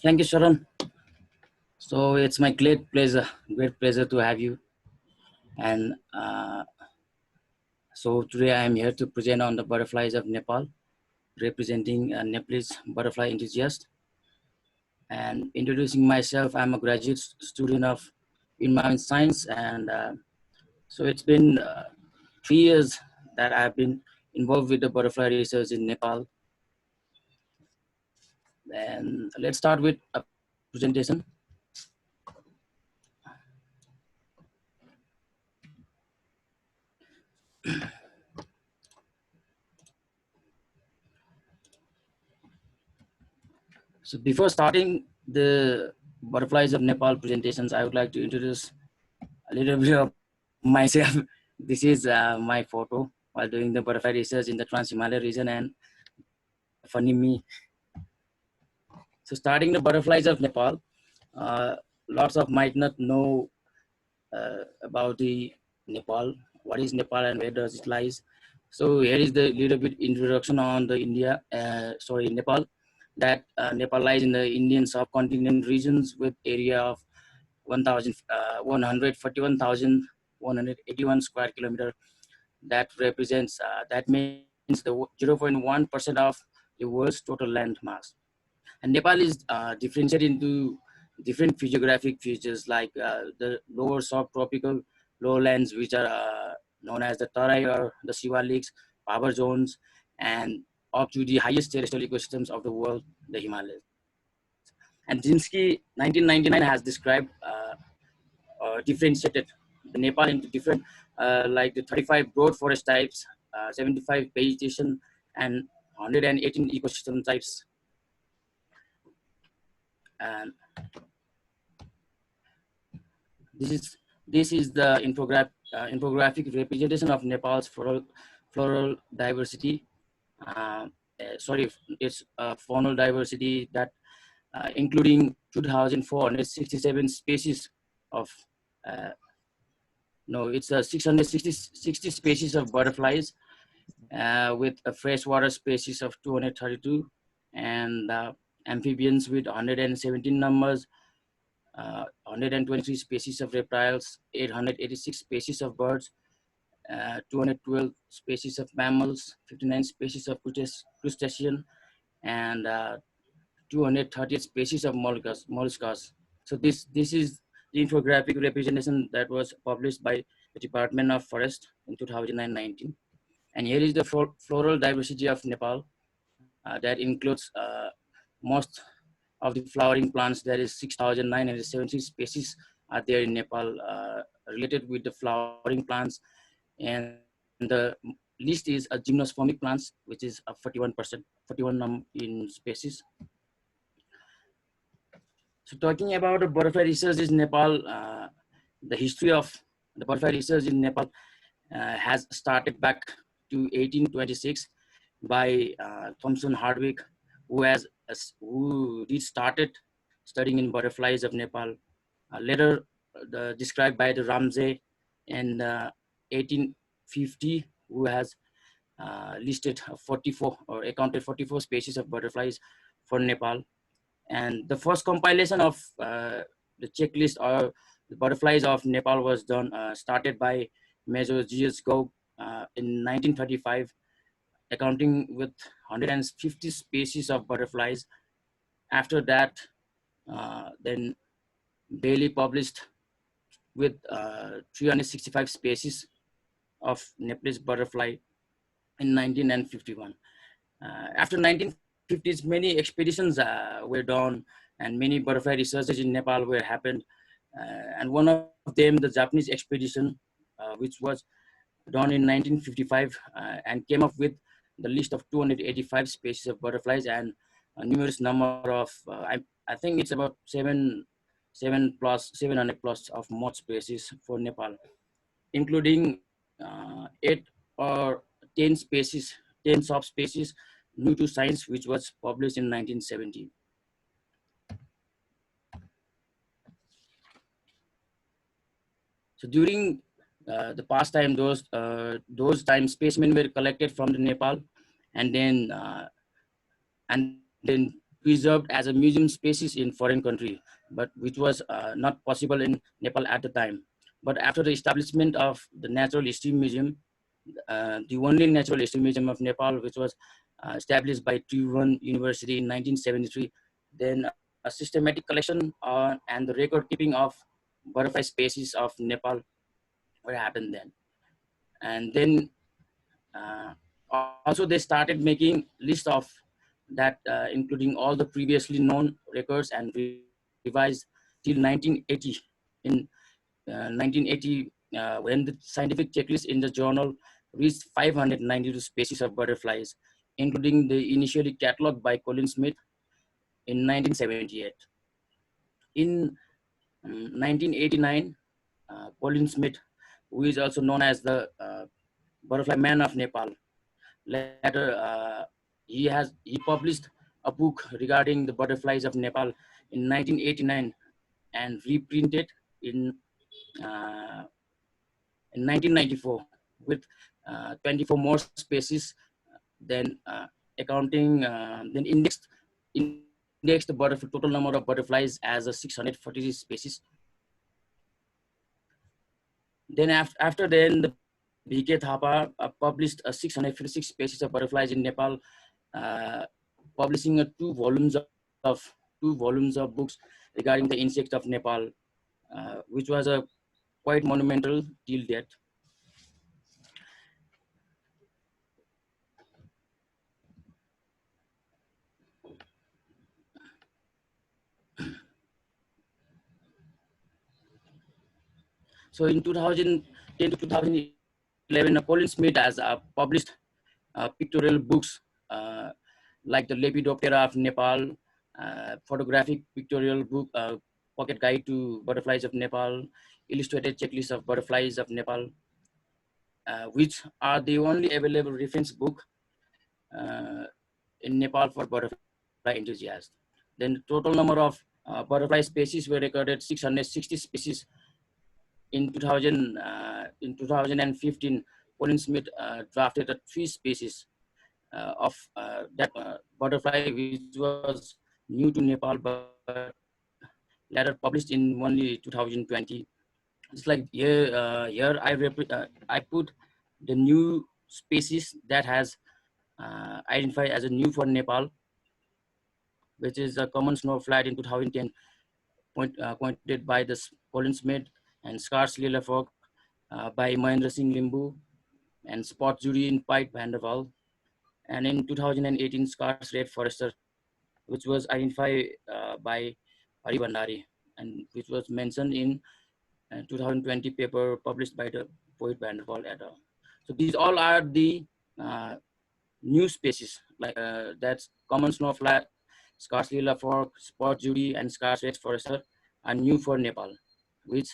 Thank you, Sharon. So it's my great pleasure to have you. And so today I am here to present on the butterflies of Nepal, representing Nepalese butterfly enthusiast. And introducing myself, I'm a graduate student of environment science, and so it's been 3 years that I've been involved with the butterfly research in Nepal. And let's start with a presentation. So before starting the butterflies of Nepal presentations, I would like to introduce a little bit of myself. This is my photo while doing the butterfly research in the Trans-Himalaya region, and funny me. So starting the butterflies of Nepal, lots of might not know about the Nepal, what is Nepal and where does it lies. So here is the little bit introduction on the Nepal. That Nepal lies in the Indian subcontinent regions with area of 141,181 square kilometer. That represents, that means the 0.1% of the world's total land mass. And Nepal is differentiated into different physiographic features like the lower subtropical lowlands, which are known as the Tarai or the Suwal lakes, power zones, and up to the highest terrestrial ecosystems of the world, the Himalayas. And Jinsky 1999 has described differentiated the Nepal into different like the 35 broad forest types, 75 vegetation, and 118 ecosystem types. And this is the infographic representation of Nepal's floral diversity. Sorry, it's faunal diversity that including 2,467 species of no, it's 660 species of butterflies with a freshwater species of 232 and amphibians with 117 numbers, 123 species of reptiles, 886 species of birds, 212 species of mammals, 59 species of crustacean, and 238 species of molluscs. So this is the infographic representation that was published by the Department of Forest in 2019. And here is the floral diversity of Nepal. That includes most of the flowering plants. There is 6,970 species are there in Nepal related with the flowering plants. And the list is a gymnospermic plants, which is a 41%, 41 in species. So talking about the butterfly research in Nepal, the history of the butterfly research in Nepal has started back to 1826 by Thomson Hardwick, who started studying in butterflies of Nepal. Later described by the Ramsay in 1850, who has listed 44 or accounted 44 species of butterflies for Nepal. And the first compilation of the checklist or the butterflies of Nepal was done, started by Major G.S. Gog in 1935, accounting with 150 species of butterflies. After that, then Bailey published with 365 species of Nepalese butterfly in 1951. After 1950s, many expeditions were done and many butterfly researches in Nepal were happened. And one of them, the Japanese expedition, which was done in 1955 and came up with the list of 285 species of butterflies and a numerous number of, I think it's about 700 plus of moth species for Nepal, including 8 or 10 species, 10 subspecies new to science, which was published in 1970. So during the past time, those time specimens were collected from the Nepal, and then preserved as a museum species in foreign country, but which was not possible in Nepal at the time. But after the establishment of the Natural History Museum, the only Natural History Museum of Nepal, which was established by Tribhuvan University in 1973, then a systematic collection and the record keeping of butterfly species of Nepal what happened then. And then also they started making list of that including all the previously known records and revised till 1980. In 1980, when the scientific checklist in the journal reached 592 species of butterflies, including the initially catalogued by Colin Smith in 1978. In 1989, Colin Smith, who is also known as the butterfly man of Nepal, later he published a book regarding the butterflies of Nepal in 1989 and reprinted in uh, in 1994 with 24 more species, then indexed the total number of butterflies as a 640 species. Then after then, the BK Thapa published 656 species of butterflies in Nepal, uh, publishing two volumes of books regarding the insects of Nepal, which was a quite monumental till date. So in 2010 to 2011, Colin Smith has published pictorial books like the Lepidoptera of Nepal, photographic pictorial book, pocket guide to butterflies of Nepal, illustrated checklist of butterflies of Nepal, which are the only available reference book uh, in Nepal for butterfly enthusiasts. Then the total number of butterfly species were recorded 660 species in 2015. Colin Smith drafted three species of that butterfly, which was new to Nepal, but later published in only 2020. It's like here I put the new species that has identified as a new for Nepal, which is a common snow flat in 2010, pointed by the Colin Smith, and scarce lila frog by Mahendra Singh Limbu, and spot jury in Pipe Vanderval, and in 2018 scarce red forester, which was identified by Hari Bhandari, and which was mentioned in 2020 paper published by the poet Vanderval et al. So these all are the uh, new species, like that's common snowflake, scarce lila frog, spot jury, and scarce red forester are new for Nepal, which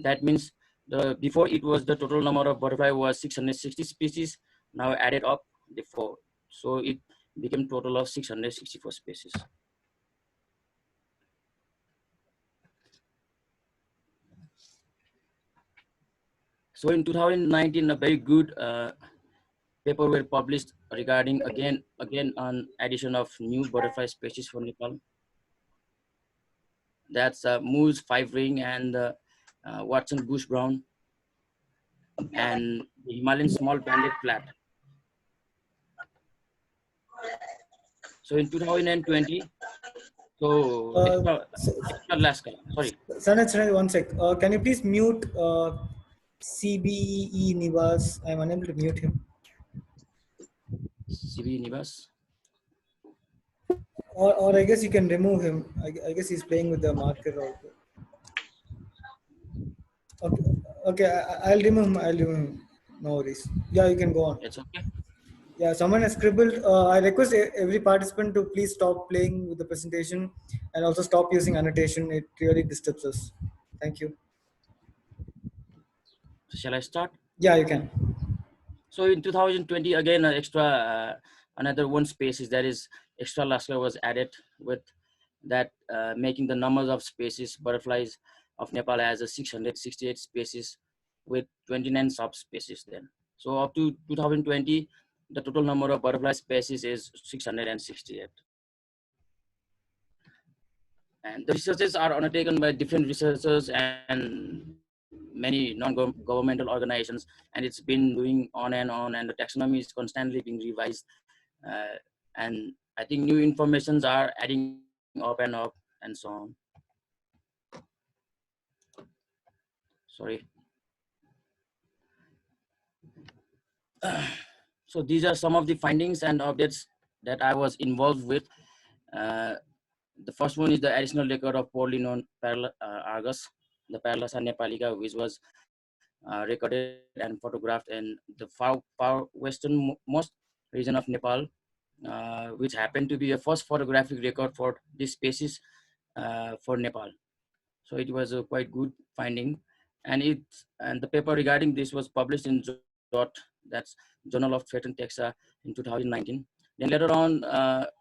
that means the before it was the total number of butterfly was 660 species, now added up the four, so it became total of 664 species. So in 2019, a very good paper were published regarding again on addition of new butterfly species for Nepal. That's moose five ring and Watson bush brown and the Himalayan small banded flat. So in 2020, so Uh, extra Alaska, sorry, Sanej, one sec. Can you please mute CBE Nivas? I'm unable to mute him. CB Nivas. Or I guess you can remove him. I guess he's playing with the marker also. Okay, okay. I'll remove him. I'll remove him. No worries. Yeah, you can go on. It's okay. Yeah, someone has scribbled. I request every participant to please stop playing with the presentation and also stop using annotation. It really disturbs us. Thank you. Shall I start? Yeah, you can. So in 2020, again, another one species, that is extra Alaska, was added with that, making the numbers of species butterflies of Nepal as a 668 species with 29 subspecies then. So up to 2020, the total number of butterfly species is 668. And the researches are undertaken by different researchers and many non-governmental organizations, and it's been doing on, and the taxonomy is constantly being revised. uh, and I think new informations are adding up, and so on. Sorry. So these are some of the findings and updates that I was involved with. Uh, the first one is the additional record of poorly known Argus, the Paralasa nepalica, which was recorded and photographed in the far westernmost region of Nepal, which happened to be a first photographic record for this species for Nepal. So it was a quite good finding, and the paper regarding this was published in JOT, that's Journal of Threatened Taxa, in 2019. Then later on,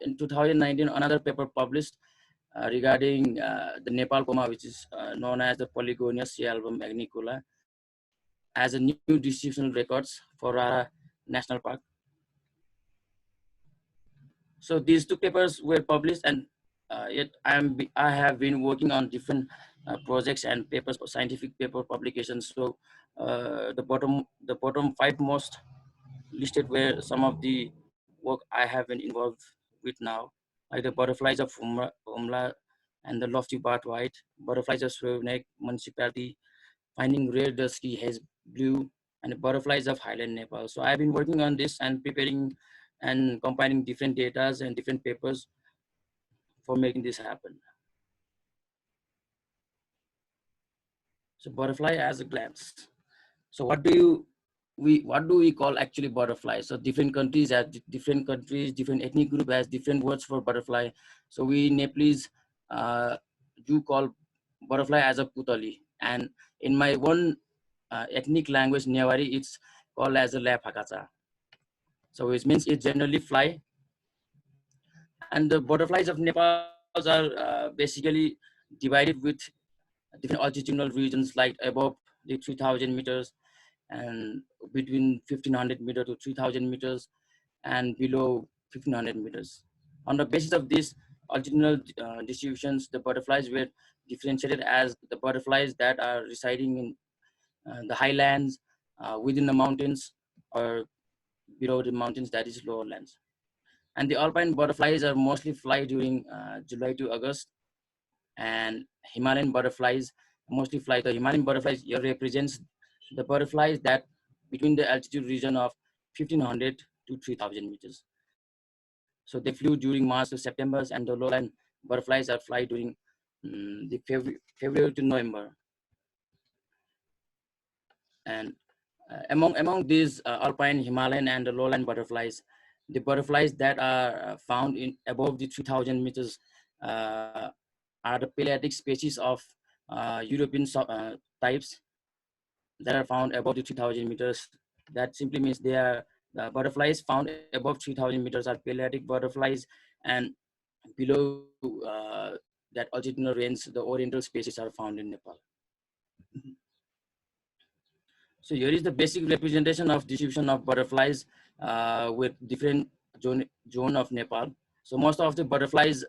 in 2019, another paper published regarding the Nepal coma, which is known as the Polygonius sea album agnicola, as a new distributional records for National Park. So these two papers were published, and yet I have been working on different projects and papers, scientific paper publications. So the bottom five most listed were some of the work I have been involved with now, like the butterflies of Umla and the lofty barred white, butterflies of Sanej municipality, finding rare dusky haze blue, and butterflies of highland Nepal. So I've been working on this and preparing and compiling different data and different papers for making this happen. So butterfly as a glance. So what do we call actually butterfly? So different countries have different countries, different ethnic group has different words for butterfly. So we Nepalese do call butterfly as a putali, and in my one ethnic language Newari, it's called as a lapakacha. So it means it generally fly. And the butterflies of Nepal are basically divided with different altitudinal regions, like above the 3,000 meters, and between 1,500 meters to 3,000 meters, and below 1,500 meters. On the basis of these altitudinal distributions, the butterflies were differentiated as the butterflies that are residing in the highlands, within the mountains, or below the mountains, that is lowlands. And the alpine butterflies are mostly fly during July to August, and Himalayan butterflies mostly fly. The Himalayan butterflies here represents the butterflies that between the altitude region of 1,500 to 3,000 meters. So they flew during March to September, and the lowland butterflies are fly during the February to November. And among these alpine, Himalayan, and the lowland butterflies, the butterflies that are found in above the 3,000 meters uh, are the pelagic species of European types that are found above the 3,000 meters. That simply means they are the butterflies found above 3,000 meters are pelagic butterflies, and below that altitudinal range, the oriental species are found in Nepal. So here is the basic representation of distribution of butterflies with different zone of Nepal. So most of the butterflies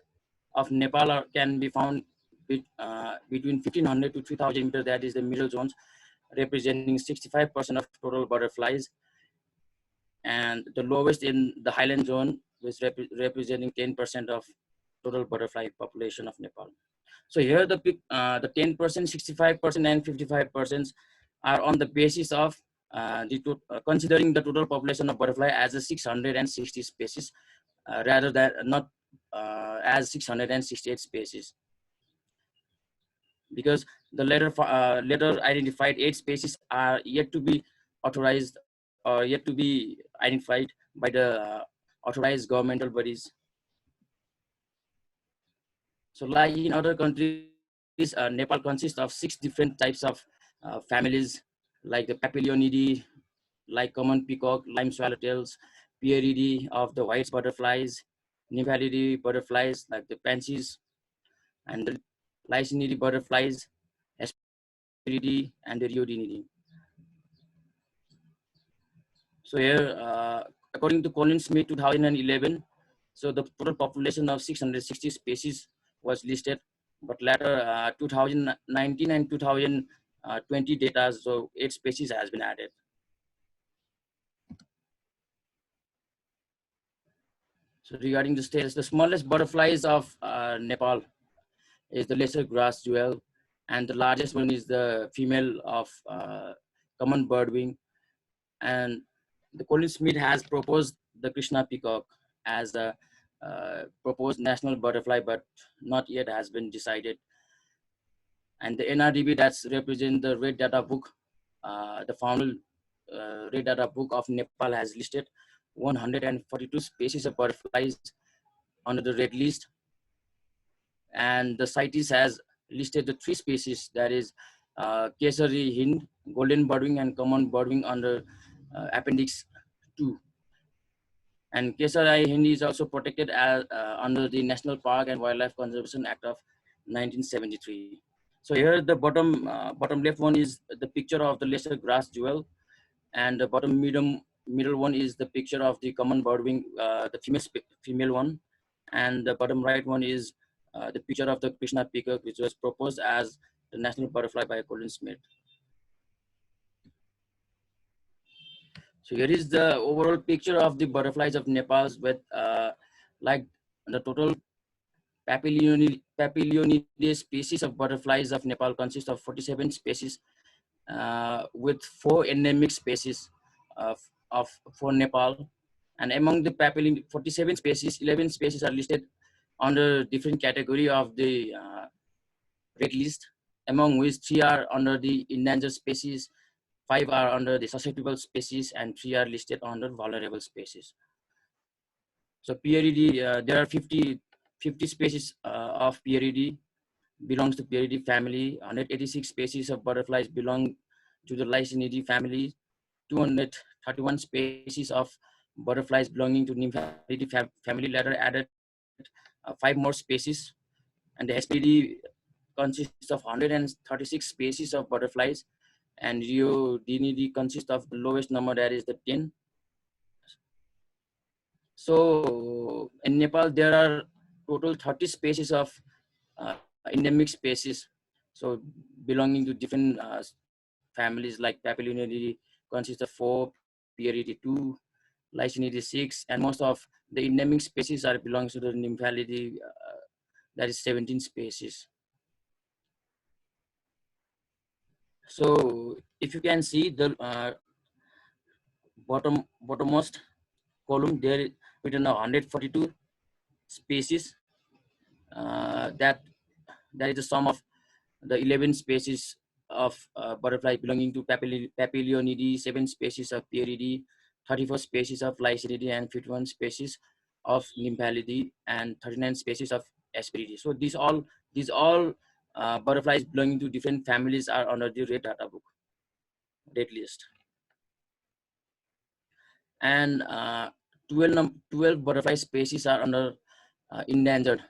of Nepal can be found between 1,500 to 3,000 meters. That is the middle zones, representing 65% of total butterflies, and the lowest in the highland zone, was representing 10% of total butterfly population of Nepal. So here the 10%, 65%, and 55% are on the basis of considering the total population of butterfly as a 660 species, rather than not as 668 species, because the later identified 8 species are yet to be authorized or yet to be identified by the authorized governmental bodies. So like in other countries, Nepal consists of 6 different types of families, like the Papilionidae, like common peacock, lime swallowtails, Pieridae of the white butterflies, Nymphalidae butterflies like the pansies, and the Lycinidae butterflies, Hesperidae, and the Riodinidae. So here, according to Colin Smith 2011, so the total population of 660 species was listed. but later 2019 and 2020 data, so 8 species has been added. So regarding the status, the smallest butterflies of Nepal is the lesser grass jewel, and the largest one is the female of common birdwing. And the Colin Smith has proposed the Krishna peacock as the proposed national butterfly, but not yet has been decided. And the NRDB, that's represent the Red Data Book, the formal Red Data Book of Nepal has listed 142 species of butterflies under the red list. And the CITES has listed the 3 species, that is Kesari Hind, golden birdwing, and common birdwing under Appendix 2. And Kesari Hind is also protected as, under the National Park and Wildlife Conservation Act of 1973. So here the bottom left one is the picture of the lesser grass jewel, and the bottom middle one is the picture of the common birdwing, the female one, and the bottom right one is the picture of the Krishna peacock, which was proposed as the national butterfly by Colin Smith. So here is the overall picture of the butterflies of Nepal with like the total Papilionidae species of butterflies of Nepal consists of 47 species, with 4 endemic species for Nepal. And among the 47 species, 11 species are listed under different category of the red list, among which 3 are under the endangered species, 5 are under the susceptible species, and 3 are listed under vulnerable species. So PRED, there are 50 species of PRED belongs to PRED family. 186 species of butterflies belong to the Lycaenidae family. 231 species of butterflies belonging to Nymphalidae family later added 5 more species. And the Hesperidae consists of 136 species of butterflies, and Rheodinidae consists of the lowest number, that is the 10. So in Nepal, there are total 30 species of endemic species, so belonging to different families like Papilionidae consists of 4, Pieridae 2, Lycaenidae 6, and most of the endemic species are belongs to the Nymphalidae, that is 17 species. So if you can see the bottommost column, there written 142 species. That is the sum of the 11 species of butterfly belonging to Papilionidae, 7 species of Pieridae, 34 species of Lycaenidae, and 51 species of Nymphalidae, and 39 species of Hesperidae. So these all butterflies belonging to different families are under the red data book, red list. And 12 butterfly species are under endangered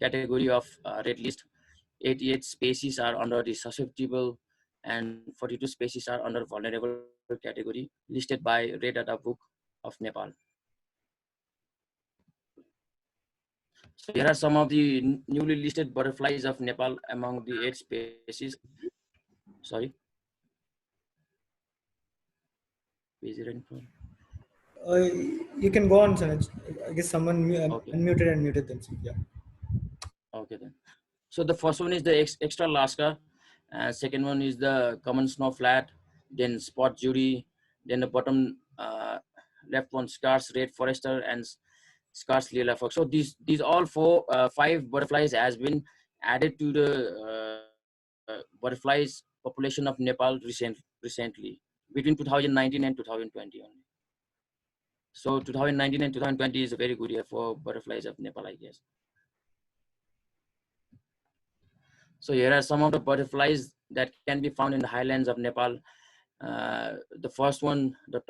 category of red list. 88 species are under the susceptible, and 42 species are under vulnerable category listed by Red Data Book of Nepal. So here are some of the newly listed butterflies of Nepal among the 8 species. Sorry. Is it You can go on, Sanej. I guess someone okay. unmuted and muted themselves. Yeah. Okay then. So the first one is the extra Alaska, second one is the common snow flat, then spot jury, then the bottom left one scarce red forester and scarce lila fox. So these all 5 butterflies has been added to the butterflies population of Nepal recently between 2019 and 2020 only. So 2019 and 2020 is a very good year for butterflies of Nepal, I guess. So here are some of the butterflies that can be found in the highlands of Nepal. The first one, the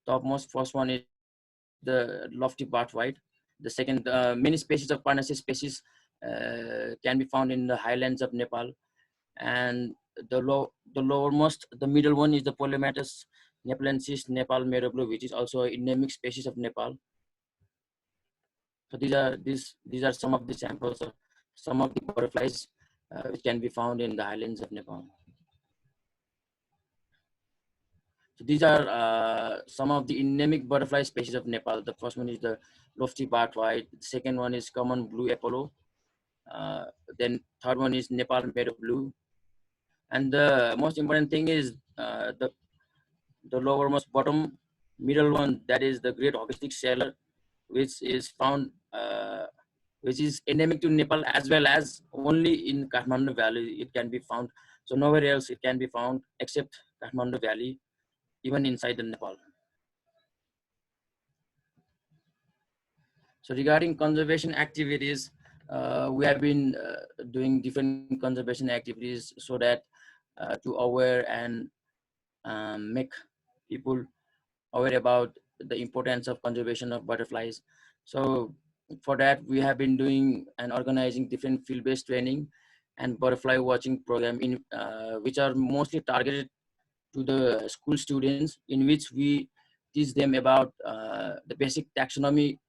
topmost first one is the lofty barred white. The second, many species of Parnassian species can be found in the highlands of Nepal. And the lowermost, the middle one is the Polymatus nepalensis Nepal meadow blue, which is also an endemic species of Nepal. So these are some of the samples of some of the butterflies which can be found in the highlands of Nepal. So these are some of the endemic butterfly species of Nepal. The first one is the lofty barred white. The second one is common blue Apollo. Uh, then third one is Nepal meadow blue. And the most important thing is the lowermost bottom middle one, that is the great hockey stick sailor, which is found which is endemic to Nepal as well as only in Kathmandu Valley it can be found. So nowhere else it can be found except Kathmandu Valley, even inside the Nepal. So regarding conservation activities, we have been doing different conservation activities so that to aware and make people aware about the importance of conservation of butterflies. So for that, we have been doing and organizing different field-based training and butterfly watching program in which are mostly targeted to the school students, in which we teach them about the basic taxonomy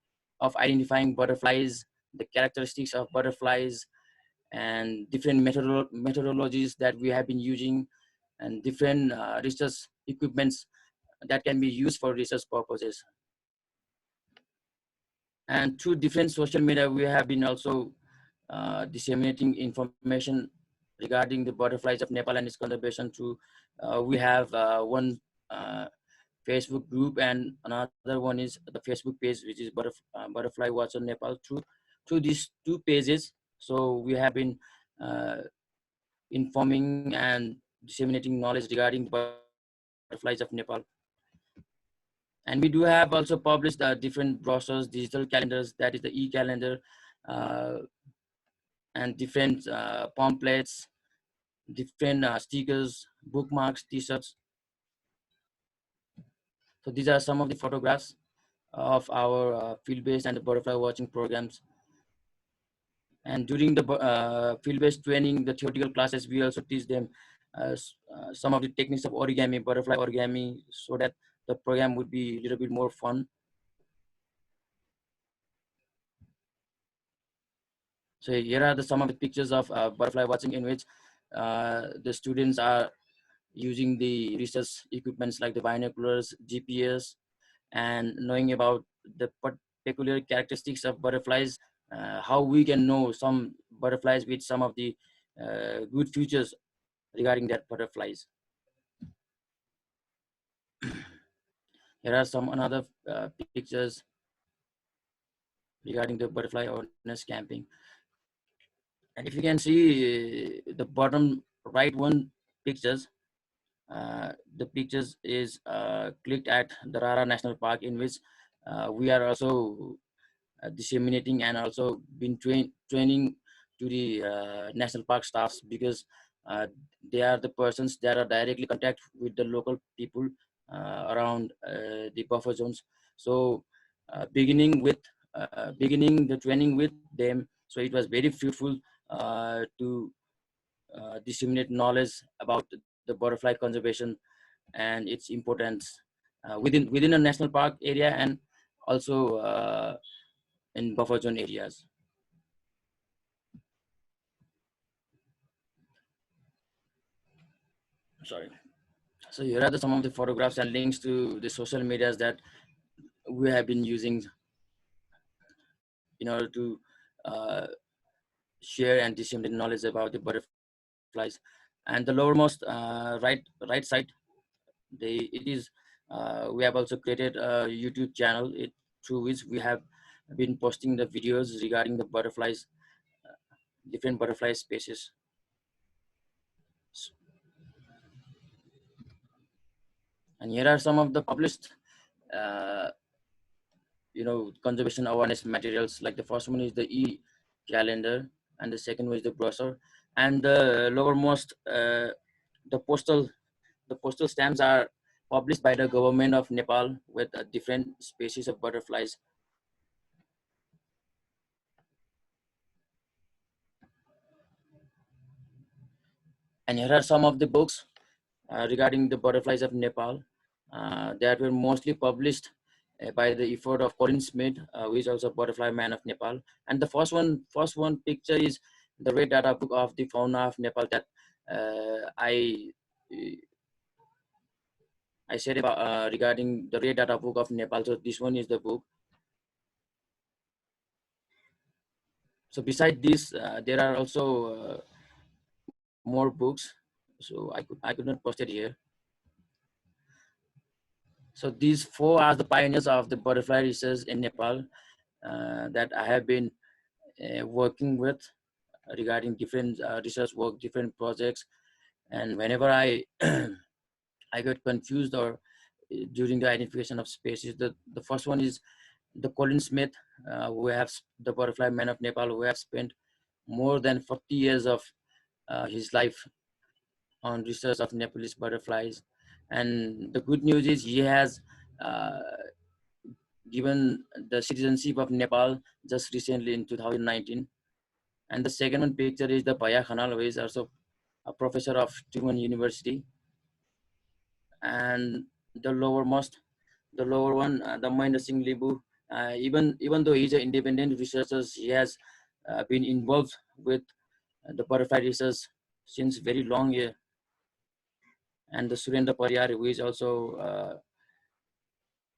of identifying butterflies, the characteristics of butterflies, and different methodologies that we have been using, and different research equipments that can be used for research purposes. And through different social media, we have been also disseminating information regarding the butterflies of Nepal and its conservation through, we have one Facebook group, and another one is the Facebook page, which is Butterfly Watcher Nepal. Through these two pages, so we have been uh, informing and disseminating knowledge regarding the butterflies of Nepal. And we do have also published different brochures, digital calendars, that is the e-calendar, uh, and different pamphlets, different stickers, bookmarks, t-shirts. So these are some of the photographs of our field-based and the butterfly watching programs. And during the field-based training, the theoretical classes, we also teach them some of the techniques of origami, butterfly origami, so that the program would be a little bit more fun. So here are some of the pictures of butterfly watching, in which the students are using the research equipments like the binoculars, GPS, and knowing about the peculiar characteristics of butterflies, how we can know some butterflies with some of the good features regarding that butterflies. Here are some another pictures regarding the butterfly awareness camping. And if you can see the bottom right one pictures, the pictures is clicked at the Rara National Park, in which we are also disseminating and also been training to the national park staffs, because uh, they are the persons that are directly contact with the local people around the buffer zones. So beginning the training with them, so it was very fruitful to disseminate knowledge about the butterfly conservation and its importance within a national park area, and also in buffer zone areas. Sorry. So here are some of the photographs and links to the social medias that we have been using in order to uh, share and disseminate knowledge about the butterflies. And the lowermost right side, it is we have also created a YouTube channel through which we have been posting the videos regarding the butterflies, different butterfly species. And here are some of the published uh, conservation awareness materials. Like the first one is the e-calendar, and the second one is the brochure, and the lowermost the postal stamps are published by the government of Nepal with different species of butterflies. And here are some of the books regarding the butterflies of Nepal that were mostly published by the effort of Colin Smith, who is also Butterfly Man of Nepal. And the first one picture is the red data book of the fauna of Nepal that I said about regarding the red data book of Nepal. So this one is the book. So beside this, there are also more books. So I could not post it here. So these four are the pioneers of the butterfly research in Nepal that I have been working with regarding different research work, different projects. And whenever I I got confused or during the identification of species, the first one is the Colin Smith, who have the Butterfly Man of Nepal, who have spent more than 40 years of his life on research of Nepalese butterflies. And the good news is he has uh, given the citizenship of Nepal just recently in 2019. And the second one picture is the Bhaya Khanal, who is also a professor of Tribhuvan University. And the lowermost, the lower one, the Mahendra Singh Libu, even though he's an independent researcher, he has been involved with the butterfly research since very long year. And the Surendra Pariyar, who is also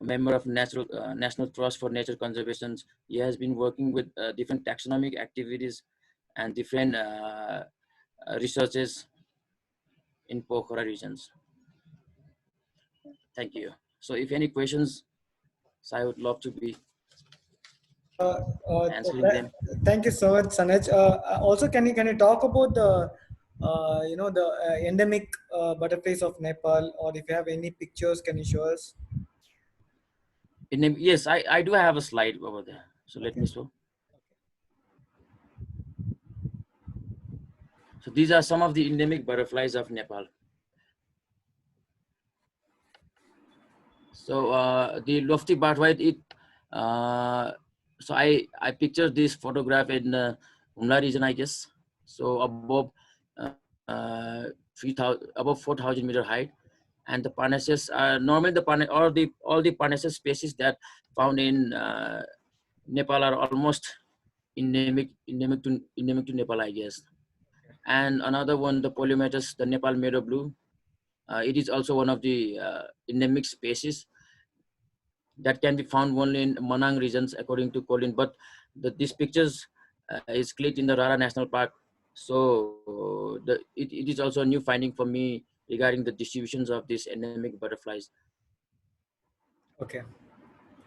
a member of National Trust for Nature Conservation. He has been working with different taxonomic activities and different researches in Pokhara regions. Thank you. So if any questions, so I would love to be Uh, uh, answering them. Thank you so much, Sanej. Also, can you talk about the the endemic butterflies of Nepal, or if you have any pictures, can you show us? Yes, I do have a slide over there. So let Okay. me show. So these are some of the endemic butterflies of Nepal. So the lofty barthwhite, uh, so I pictured this photograph in Humla region, I guess. So above 4,000 meter height, and the Parnassus are normally all the Parnassus species that found in Nepal are almost endemic to Nepal, I guess. And another one, the Polymetus, the Nepal meadow blue. It is also one of the endemic species that can be found only in Manang regions, according to Colin. But these pictures is clicked in the Rara National Park. So it is also a new finding for me regarding the distributions of these endemic butterflies. Okay.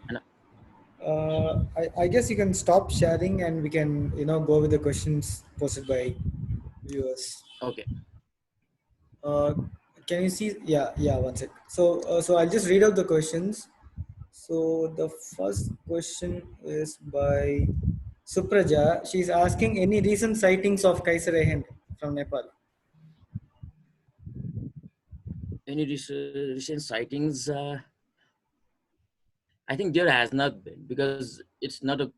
And I guess you can stop sharing and we can go with the questions posted by viewers. okay, Uh, can you see? Yeah, yeah. One sec. So I'll just read out the questions. So the first question is by Supraja. She's asking any recent sightings of Kaiser Hind from Nepal. any recent sightings? I think there has not been, because it's not the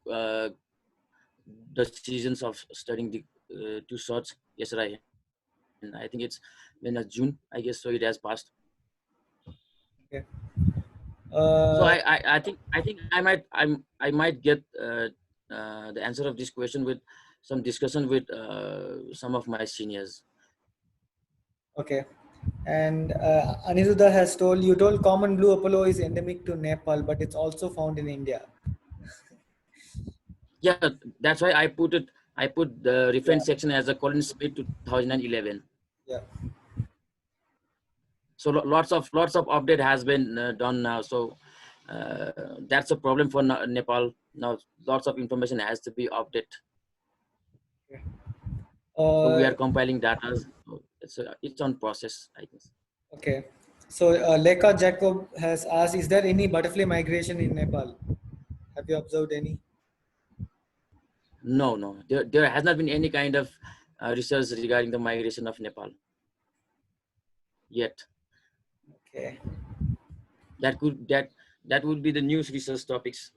seasons of studying the two sorts. Yes, right. And I think it's been June, I guess. So it has passed. Okay. So Uh, I might get the answer of this question with some discussion with some of my seniors. okay. And Aniruddha has told common blue Apollo is endemic to Nepal, but it's also found in India. Yeah, that's why I put the Yeah. reference section as a Colin Smith 2011. Yeah. So lots of update has been done now. So that's a problem for Nepal now. Lots of information has to be updated. So we Uh, are compiling data. So it's on process, I guess. okay. So Leka Jacob has asked, is there any butterfly migration in Nepal? Have you observed any? No. There has not been any kind of research regarding the migration of Nepal yet. Okay. That could that would be the news research topics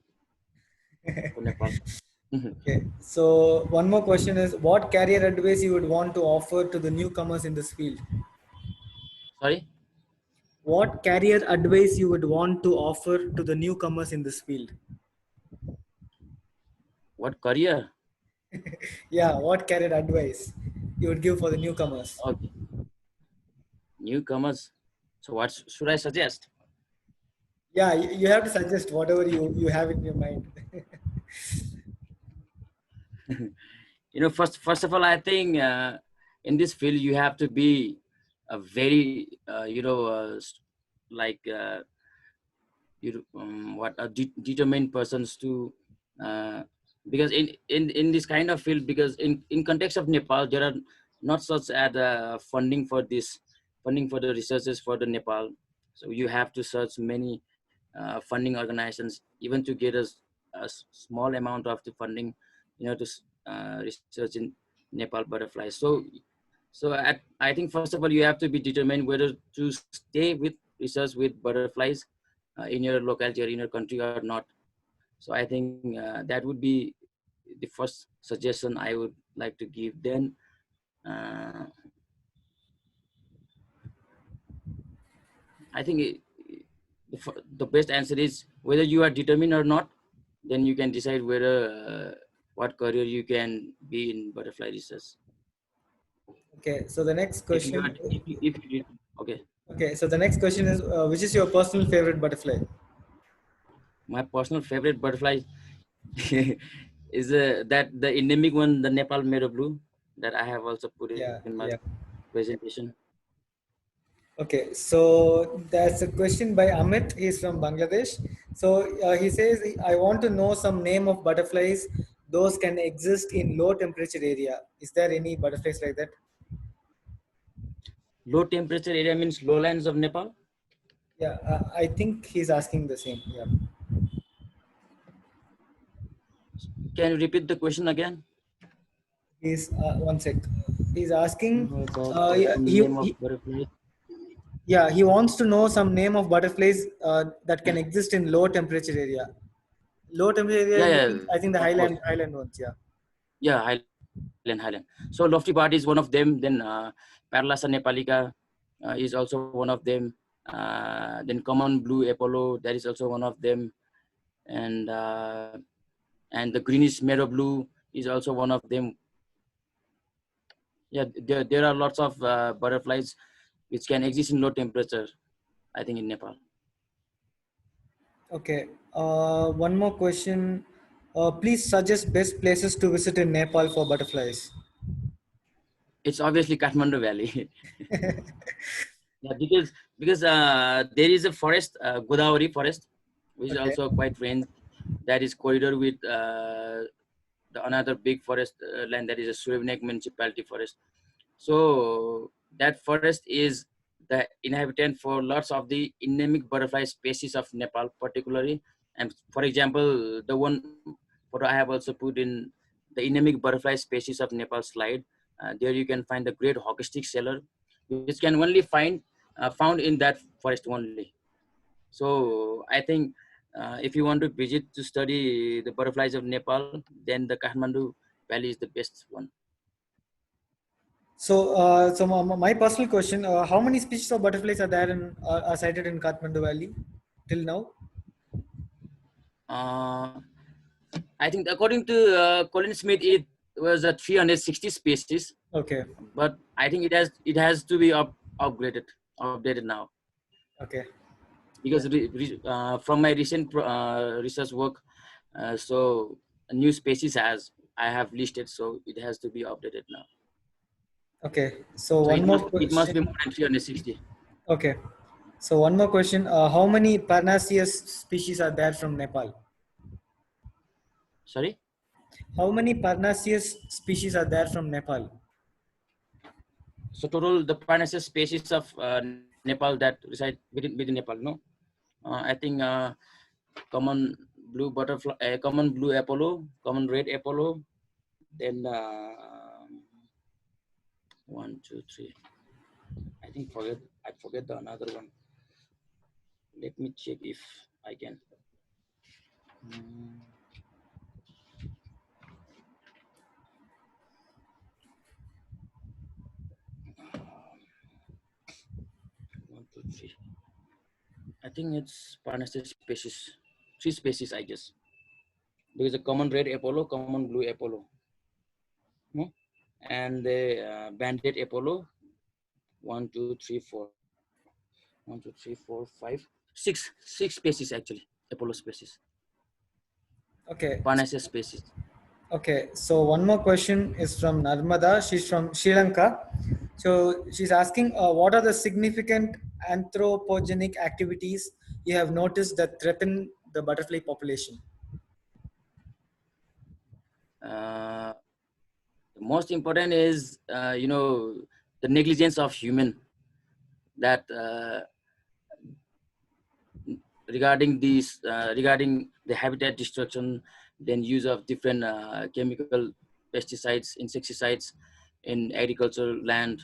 for Nepal. Okay. So one more question is, what career advice you would want to offer to the newcomers in this field? Sorry. What career advice you would want to offer to the newcomers in this field? What career? Yeah, what career advice you would give for the newcomers? Okay, newcomers. So what should I suggest? Yeah, you have to suggest whatever you have in your mind. First of all, I think in this field you have to be a very like what are determined persons to uh, because in this kind of field, because in context of Nepal there are not such at funding for this, funding for the researches for the Nepal. So you have to search many funding organizations even to get small amount of the funding, to research in Nepal butterflies. I think first of all you have to be determined whether to stay with research with butterflies in your locality or in your country or not. So I think that would be the first suggestion I would like to give. Then uh, I think the best answer is whether you are determined or not. Then you can decide whether what career you can be in butterfly research. Okay, so the next If you question. are, if you did, okay. Okay, so the next question is, which is your personal favorite butterfly? My personal favorite butterfly is that the endemic one, the Nepal Meadow Blue, that I have also put in Yeah, my yeah. presentation. Okay, so that's a question by Amit. He's from Bangladesh. So he says, I want to know some name of butterflies. Those can exist in low temperature area. Is there any butterflies like that? Low temperature area means lowlands of Nepal. Yeah, I think he's asking the same. Yeah. Can you repeat the question again? He's one sec. He's asking. Know about Yeah, some name of butterfly. yeah, he wants to know some name of butterflies that can exist in low temperature area. Low temperature area Yeah, means yeah, I think the of course. highland ones. Yeah. Yeah, Highland. So lofty part is one of them. Then Parlasa nepalica is also one of them. Then common blue Apollo, that is also one of them. And and the greenish meadow blue is also one of them. Yeah, there are lots of butterflies which can exist in low temperature, I think, in Nepal. Okay. One more question. Please suggest best places to visit in Nepal for butterflies. It's obviously Kathmandu Valley. Yeah, because there is a forest, Godavari forest, which is Okay. also quite range. That is corridor with another big forest land, that is a Surivnek municipality forest. So that forest is the inhabitant for lots of the endemic butterfly species of Nepal, particularly. And for example, the one photo I have also put in the endemic butterfly species of Nepal slide. There you can find the great hockey stick seller, which can only found in that forest only. So I think if you want to visit to study the butterflies of Nepal, then the Kathmandu Valley is the best one. So, my personal question: how many species of butterflies are there in are sighted in Kathmandu Valley till now? Uh, I think according to Colin Smith, it was a 360 species, Okay. but I think it has to be updated now, Okay. because from my recent research work, so a new species has I have listed, so it has to be updated now. Okay. So So one more it must be more question. than 360. Okay. So one more question. How many Parnassius species are there from Nepal? Sorry. How many Parnassius species are there from Nepal? So total the Parnassus species of Nepal that reside within Nepal, no? I think common blue butterfly, common blue Apollo, common red Apollo, then one, two, three. I forget the another one. Let me check if I can. Mm, one, two, three. think it's Parnassus species, 3 species, I guess. There is a common red Apollo, common blue Apollo, hmm? and the banded Apollo. 6 species actually, Apollo species, Okay. Parnassus species. Okay, so one more question is from Narmada. She's from Sri Lanka. So she's asking, what are the significant anthropogenic activities you have noticed that threaten the butterfly population? Uh, the most important is, the negligence of human, that regarding the habitat destruction, then use of different chemical pesticides, insecticides in agricultural land.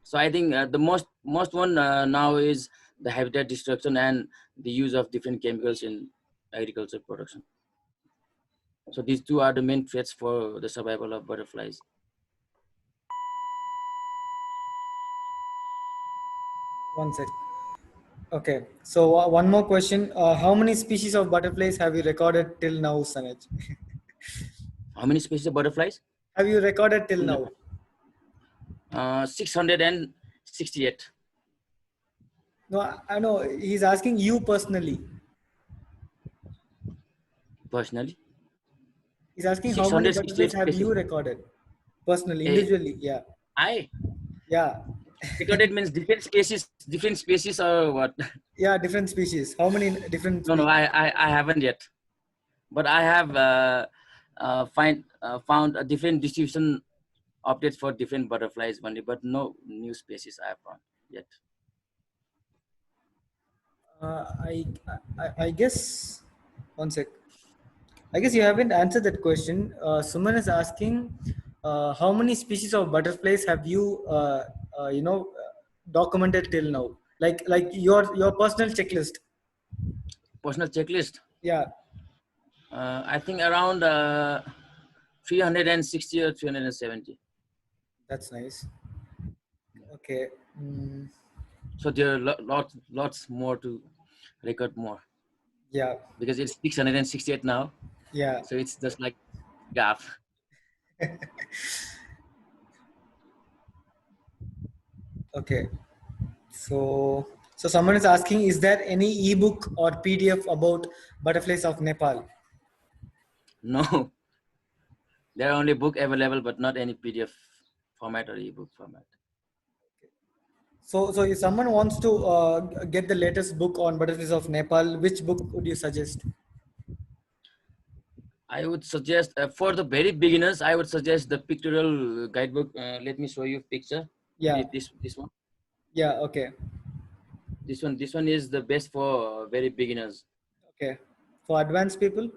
So I think the most one now is the habitat destruction and the use of different chemicals in agriculture production. So these two are the main threats for the survival of butterflies. One sec. Okay, so one more question. How many species of butterflies have you recorded till now, Sanej? How many species of butterflies? Have you recorded till In now? Nepal? 668. No, I know. He's asking you personally. Personally. He's asking how many butterflies 668 have you species. recorded personally, Eh, individually? Yeah, I yeah. recorded means different species or what? Yeah, different species. How many different No, species? I haven't yet. But I have found a different distribution updates for different butterflies only, but no new species I have found yet. Uh, I, I guess, one sec. I guess you haven't answered that question. Suman is asking, how many species of butterflies have you, documented till now? Like your personal checklist. Personal checklist. Yeah, I think around 360 or 370. that's nice. Okay. Mm, So there are lots more to record more, yeah, because it's 668 now. yeah. So it's just like gap. Okay. So someone is asking, is there any ebook or PDF about butterflies of Nepal? No, there are only book available, but not any PDF format or ebook format. So if someone wants to get the latest book on butterflies of Nepal, which book would you suggest? I would suggest for the very beginners, I would suggest the pictorial guidebook. Let me show you picture. Yeah, This one. yeah, okay, This one is the best for very beginners. okay. For advanced people,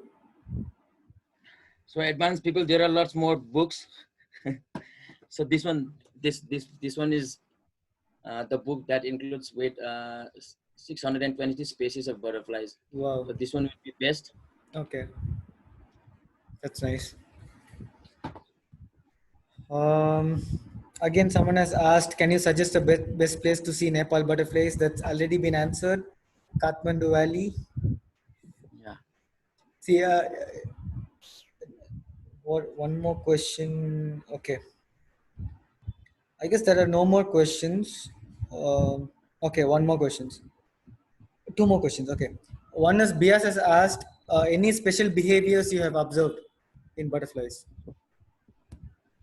So advanced people, there are lots more books. So this one is the book that includes with 620 species of butterflies. wow, So this one will be best. okay, that's nice. Um, Again, someone has asked, can you suggest a best place to see Nepal butterflies? That's already been answered. Kathmandu Valley. Yeah. See, one more question. Okay. I guess there are no more questions. Okay, one more questions. Two more questions. Okay. One is Bias has asked any special behaviors you have observed in butterflies.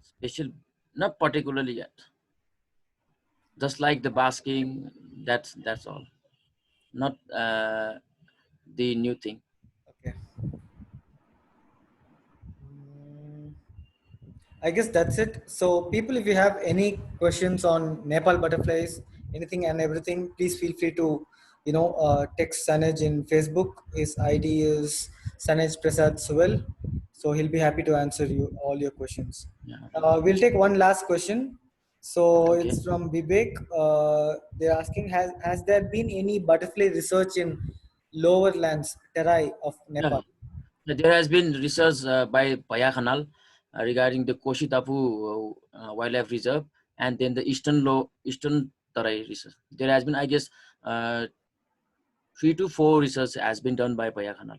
Special, not particularly yet. Just like the basking, that's all. Not the new thing. Okay. Mm, I guess that's it. So, people, if you have any questions on Nepal butterflies, anything and everything, please feel free to, text Sanej in Facebook. His ID is Sanej Prasad Suwal. So he'll be happy to answer you all your questions. Yeah. We'll take one last question. So Okay. it's from Vivek. They're asking, has there been any butterfly research in lower lands, Terai of Yeah. Nepal? There has been research by Paya Khanal regarding the Koshitapu Wildlife Reserve, and then the Eastern Tarai research. There has been, I guess, 3 to 4 research has been done by Paya Khanal.